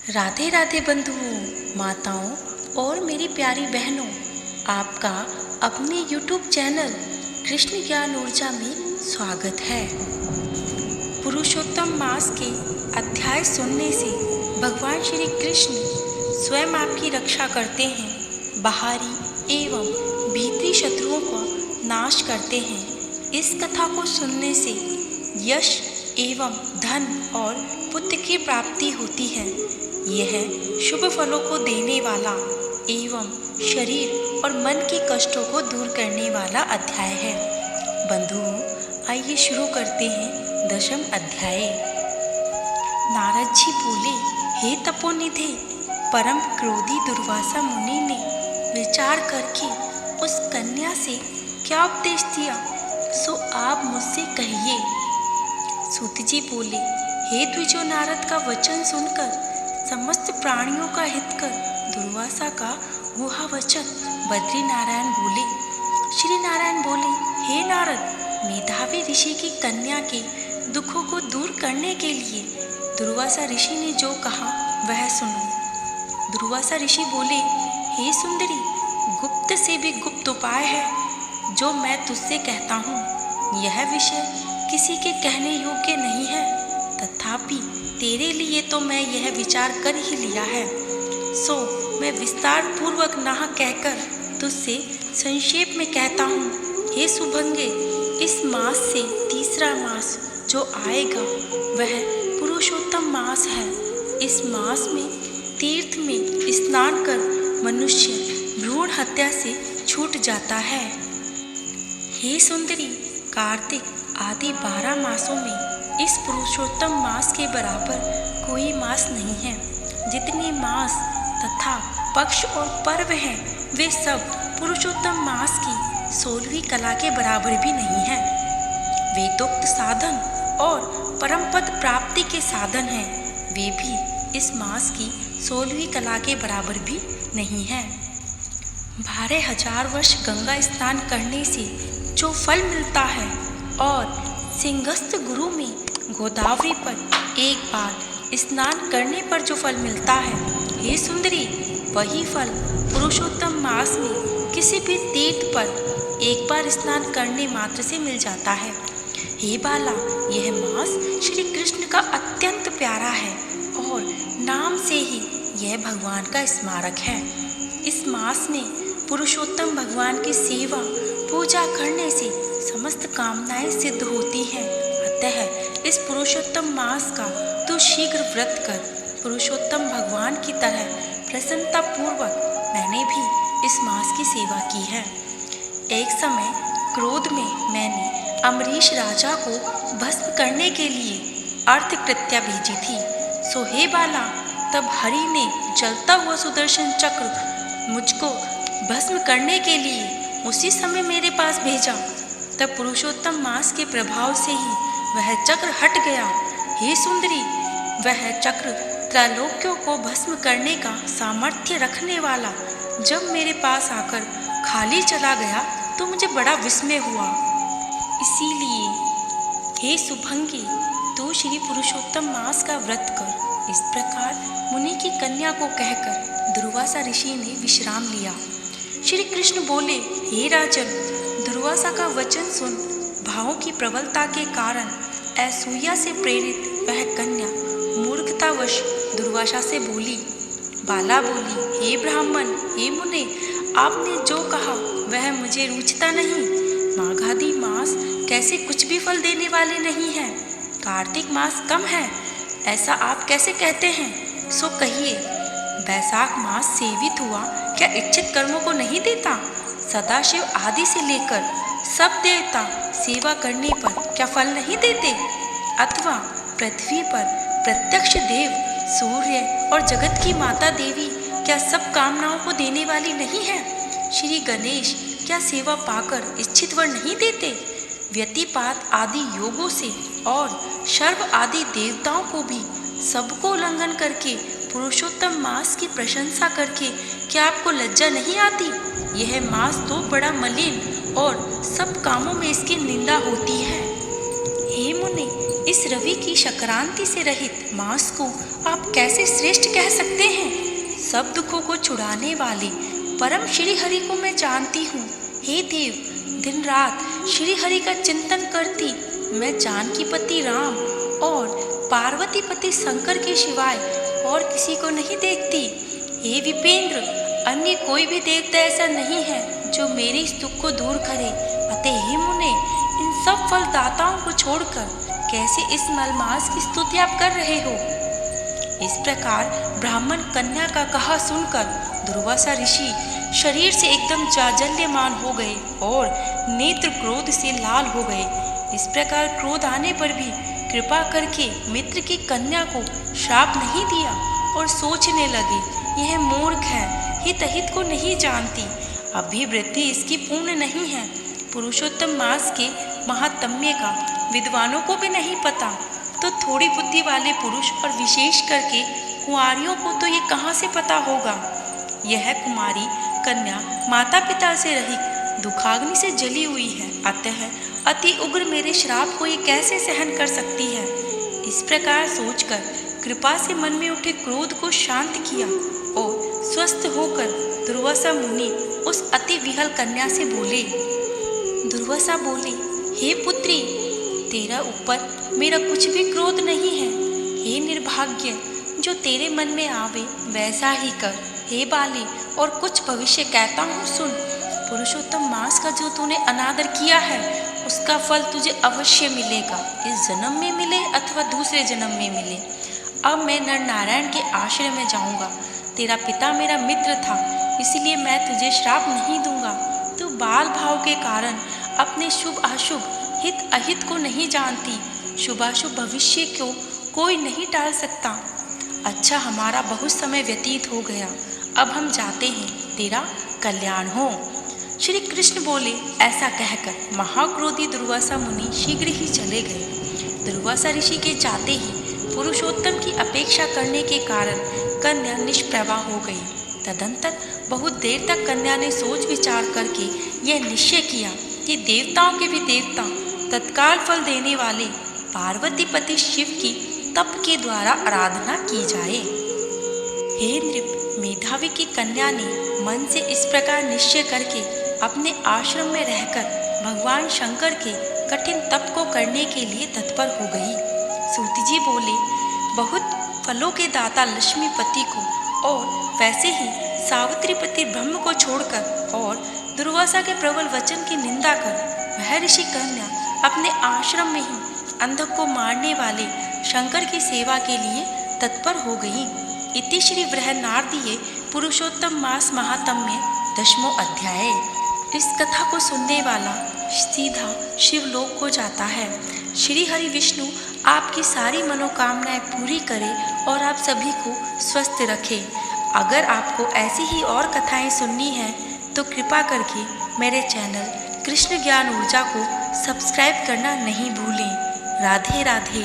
राधे राधे बंधुओं, माताओं और मेरी प्यारी बहनों, आपका अपने YouTube चैनल कृष्ण ज्ञान ऊर्जा में स्वागत है। पुरुषोत्तम मास के अध्याय सुनने से भगवान श्री कृष्ण स्वयं आपकी रक्षा करते हैं, बाहरी एवं भीतरी शत्रुओं का नाश करते हैं। इस कथा को सुनने से यश एवं धन और पुत्र की प्राप्ति होती है। यह शुभ फलों को देने वाला एवं शरीर और मन के कष्टों को दूर करने वाला अध्याय है। बंधुओं, आइए शुरू करते हैं दशम अध्याय। नारद जी बोले, हे तपोनिधे, परम क्रोधी दुर्वासा मुनि ने विचार करके उस कन्या से क्या उपदेश दिया, सो आप मुझसे कहिए। सूत जी बोले, हे द्विजो, नारद का वचन सुनकर समस्त प्राणियों का हित कर दुर्वासा का गुहा वचन बद्री नारायण बोले। श्री नारायण बोले, हे नारद, मेधावी ऋषि की कन्या के दुखों को दूर करने के लिए दुर्वासा ऋषि ने जो कहा वह सुनो। दुर्वासा ऋषि बोले, हे सुंदरी, गुप्त से भी गुप्त उपाय है जो मैं तुझसे कहता हूँ। यह विषय किसी के कहने योग्य नहीं है, तथापि तेरे लिए तो मैं यह विचार कर ही लिया है, सो मैं विस्तार पूर्वक नाह कहकर तुझसे संक्षेप में कहता हूँ। हे सुभंगे, इस मास से तीसरा मास जो आएगा वह पुरुषोत्तम मास है। इस मास में तीर्थ में स्नान कर मनुष्य भ्रूण हत्या से छूट जाता है। हे सुंदरी, कार्तिक आदि 12 मासों में इस पुरुषोत्तम मास के बराबर कोई मास नहीं है। जितने मास तथा पक्ष और पर्व हैं, वे सब पुरुषोत्तम मास की 16वीं कला के बराबर भी नहीं है। वेदोक्त साधन और परम पद प्राप्ति के साधन हैं, वे भी इस मास की 16वीं कला के बराबर भी नहीं है। 12,000 वर्ष गंगा स्नान करने से जो फल मिलता है और सिंहस्थ गुरु में गोदावरी पर एक बार स्नान करने पर जो फल मिलता है, हे सुंदरी, वही फल पुरुषोत्तम मास में किसी भी तीर्थ पर एक बार स्नान करने मात्र से मिल जाता है। हे बाला, यह मास श्री कृष्ण का अत्यंत प्यारा है और नाम से ही यह भगवान का स्मारक है। इस मास में पुरुषोत्तम भगवान की सेवा पूजा करने से समस्त कामनाएं सिद्ध होती हैं। अतः इस पुरुषोत्तम मास का तू शीघ्र व्रत कर। पुरुषोत्तम भगवान की तरह प्रसन्नता पूर्वक मैंने भी इस मास की सेवा की है। एक समय क्रोध में मैंने अम्बरीश राजा को भस्म करने के लिए अर्थकृत्या भेजी थी। सो हे बाला, तब हरि ने जलता हुआ सुदर्शन चक्र मुझको भस्म करने के लिए उसी समय मेरे पास भेजा। तब पुरुषोत्तम मास के प्रभाव से ही वह चक्र हट गया। हे सुंदरी, वह चक्र त्रैलोक्यों को भस्म करने का सामर्थ्य रखने वाला जब मेरे पास आकर खाली चला गया तो मुझे बड़ा विस्मय हुआ। इसीलिए हे सुभंगी, तू श्री पुरुषोत्तम मास का व्रत कर। इस प्रकार मुनि की कन्या को कहकर दुर्वासा ऋषि ने विश्राम लिया। श्री कृष्ण बोले, हे राजन, दुर्वासा का वचन सुन। भावों की प्रबलता के कारण असूया से प्रेरित वह कन्या मूर्खतावश दुर्वासा से बोली। बाला बोली, हे ब्राह्मण, हे मुने, आपने जो कहा वह मुझे रुचता नहीं। माघादी मास कैसे कुछ भी फल देने वाले नहीं हैं। कार्तिक मास कम है, ऐसा आप कैसे कहते हैं? सो कहिए, बैसाख मास सेवित हुआ क्या इच्छित कर्मों को नहीं देता? सदाशिव आदि से लेकर सब देवता सेवा करने पर क्या फल नहीं देते? अथवा पृथ्वी पर प्रत्यक्ष देव, सूर्य और जगत की माता देवी क्या सब कामनाओं को देने वाली नहीं है? श्री गणेश क्या सेवा पाकर इच्छित वर नहीं देते? व्यतिपात आदि योगों से और शर्व आदि देवताओं को भी सबको उल्लंघन करके पुरुषोत्तम मास की प्रशंसा करके क्या आपको लज्जा नहीं आती? यह मास तो बड़ा मलिन और सब कामों में इसकी निंदा होती है। हे मुने, इस रवि की संक्रांति से रहित मास को आप कैसे श्रेष्ठ कह सकते हैं? सब दुखों को छुड़ाने वाले परम श्री हरि को मैं जानती हूँ। हे देव, दिन रात श्री हरि का चिंतन करती मैं जानकी पति राम और पार्वती पति शंकर के सिवाय और किसी को नहीं देखती। हे विपेंद्र, अन्य कोई भी देवता ऐसा नहीं है जो मेरे इस दुख को दूर करे। अतः हे मुने, इन सब फलदाताओं को छोड़कर कैसे इस मलमास की स्तुति आप कर रहे हो? इस प्रकार ब्राह्मण कन्या का कहा सुनकर दुर्वासा ऋषि शरीर से एकदम जाजल्यमान हो गए और नेत्र क्रोध से लाल हो गए। इस प्रकार क्रोध आने पर भी कृपा करके मित्र की कन्या को श्राप नहीं दिया और सोचने लगे, यह मूर्ख है, हित अहित को नहीं जानती, अभिवृद्धि इसकी पूर्ण नहीं है। पुरुषोत्तम मास के महात्म्य का विद्वानों को भी नहीं पता, तो थोड़ी बुद्धि वाले पुरुष और विशेष करके कुंवारियों को तो ये कहाँ से पता होगा। यह कुमारी कन्या माता पिता से रहित दुखाग्नि से जली हुई है, अतः अति उग्र मेरे श्राप को ये कैसे सहन कर सकती है। इस प्रकार सोचकर कृपा से मन में उठे क्रोध को शांत किया और स्वस्थ होकर दुर्वासा मुनि उस अति विहल कन्या से बोले। दुर्वासा बोले, हे पुत्री, तेरा ऊपर मेरा कुछ भी क्रोध नहीं है। हे निर्भाग्य, जो तेरे मन में आवे वैसा ही कर। हे बाले, और कुछ भविष्य कहता हूँ सुन। पुरुषोत्तम मास का जो तूने अनादर किया है उसका फल तुझे अवश्य मिलेगा, इस जन्म में मिले अथवा दूसरे जन्म में मिले। अब मैं नर नारायण के आश्रय में जाऊंगा। तेरा पिता मेरा मित्र था, इसलिए मैं तुझे श्राप नहीं दूंगा। तू बाल भाव के कारण अपने शुभ अशुभ हित अहित को नहीं जानती। शुभाशुभ भविष्य को कोई नहीं टाल सकता। अच्छा, हमारा बहुत समय व्यतीत हो गया, अब हम जाते हैं, तेरा कल्याण हो। श्री कृष्ण बोले। ऐसा कहकर महाक्रोधी दुर्वासा मुनि शीघ्र ही चले गए। दुर्वासा ऋषि के जाते ही पुरुषोत्तम की अपेक्षा करने के कारण कन्या निष्प्रभा हो गई। तदंतर बहुत देर तक कन्या ने सोच विचार करके यह निश्चय किया कि देवताओं के भी देवता तत्काल फल देने वाले पार्वती पति शिव की तप के द्वारा आराधना की जाए। हे नृप, मेधावी की कन्या ने मन से इस प्रकार निश्चय करके अपने आश्रम में रहकर भगवान शंकर के कठिन तप को करने के लिए तत्पर हो गई। सूत जी बोले, बहुत फलों के दाता लक्ष्मीपति को और वैसे ही सावित्रीपति ब्रह्म को छोड़कर और दुर्वासा के प्रबल वचन की निंदा कर वह ऋषि कन्या अपने आश्रम में ही अंधक को मारने वाले शंकर की सेवा के लिए तत्पर हो गई। इति श्री बृहन्नारदीये पुरुषोत्तम मास महात्म्य 10वां अध्याय। इस कथा को सुनने वाला सीधा शिवलोक को जाता है। श्री हरि विष्णु आपकी सारी मनोकामनाएं पूरी करे और आप सभी को स्वस्थ रखे। अगर आपको ऐसी ही और कथाएं सुननी हैं तो कृपा करके मेरे चैनल कृष्ण ज्ञान ऊर्जा को सब्सक्राइब करना नहीं भूलें। राधे राधे।